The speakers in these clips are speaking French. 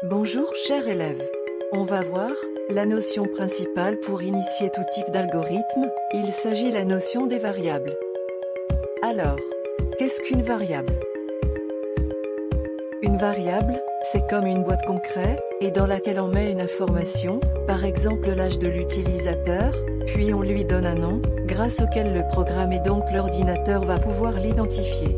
Bonjour cher élève. On va voir la notion principale pour initier tout type d'algorithme. Il s'agit de la notion des variables. Alors, qu'est-ce qu'une variable? Une variable, c'est comme une boîte concrète, et dans laquelle on met une information, par exemple l'âge de l'utilisateur, puis on lui donne un nom, grâce auquel le programme et donc l'ordinateur va pouvoir l'identifier.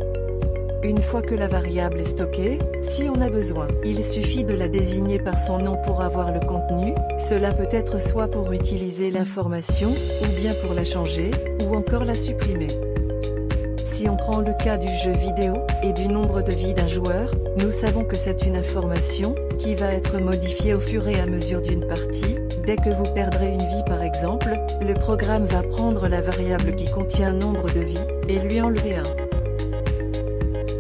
Une fois que la variable est stockée, si on a besoin, il suffit de la désigner par son nom pour avoir le contenu. Cela peut être soit pour utiliser l'information, ou bien pour la changer, ou encore la supprimer. Si on prend le cas du jeu vidéo, et du nombre de vies d'un joueur, nous savons que c'est une information, qui va être modifiée au fur et à mesure d'une partie. Dès que vous perdrez une vie par exemple, le programme va prendre la variable qui contient nombre de vies, et lui enlever un.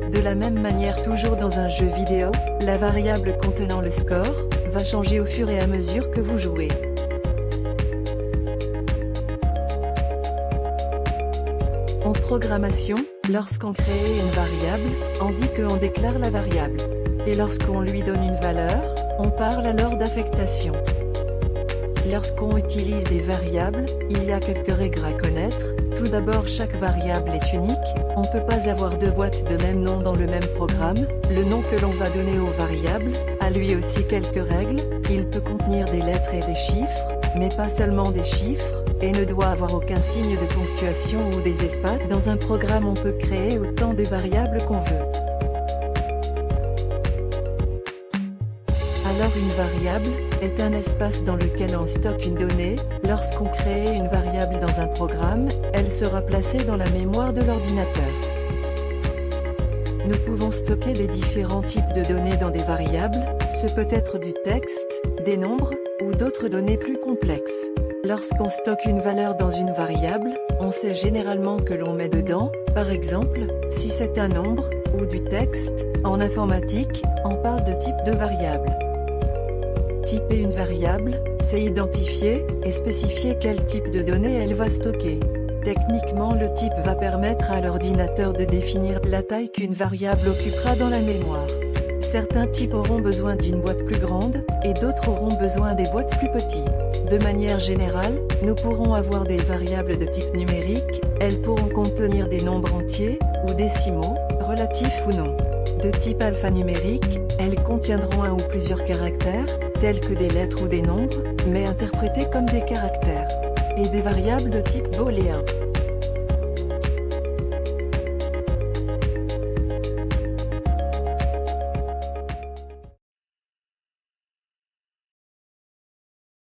De la même manière, toujours dans un jeu vidéo, la variable contenant le score va changer au fur et à mesure que vous jouez. En programmation, lorsqu'on crée une variable, on dit qu'on déclare la variable. Et lorsqu'on lui donne une valeur, on parle alors d'affectation. Lorsqu'on utilise des variables, il y a quelques règles à connaître. Tout d'abord, chaque variable est unique, on ne peut pas avoir deux boîtes de même nom dans le même programme. Le nom que l'on va donner aux variables a lui aussi quelques règles. Il peut contenir des lettres et des chiffres, mais pas seulement des chiffres, et ne doit avoir aucun signe de ponctuation ou des espaces. Dans un programme, on peut créer autant de variables qu'on veut. Alors une variable est un espace dans lequel on stocke une donnée. Lorsqu'on crée une variable dans un programme, elle sera placée dans la mémoire de l'ordinateur. Nous pouvons stocker des différents types de données dans des variables. Ce peut être du texte, des nombres, ou d'autres données plus complexes. Lorsqu'on stocke une valeur dans une variable, on sait généralement que l'on met dedans, par exemple, si c'est un nombre, ou du texte. En informatique, on parle de type de variable. Typer une variable, c'est identifier et spécifier quel type de données elle va stocker. Techniquement, le type va permettre à l'ordinateur de définir la taille qu'une variable occupera dans la mémoire. Certains types auront besoin d'une boîte plus grande, et d'autres auront besoin des boîtes plus petites. De manière générale, nous pourrons avoir des variables de type numérique. Elles pourront contenir des nombres entiers, ou décimaux, relatifs ou non. De type alphanumérique, elles contiendront un ou plusieurs caractères, tels que des lettres ou des nombres, mais interprétés comme des caractères. Et des variables de type booléen.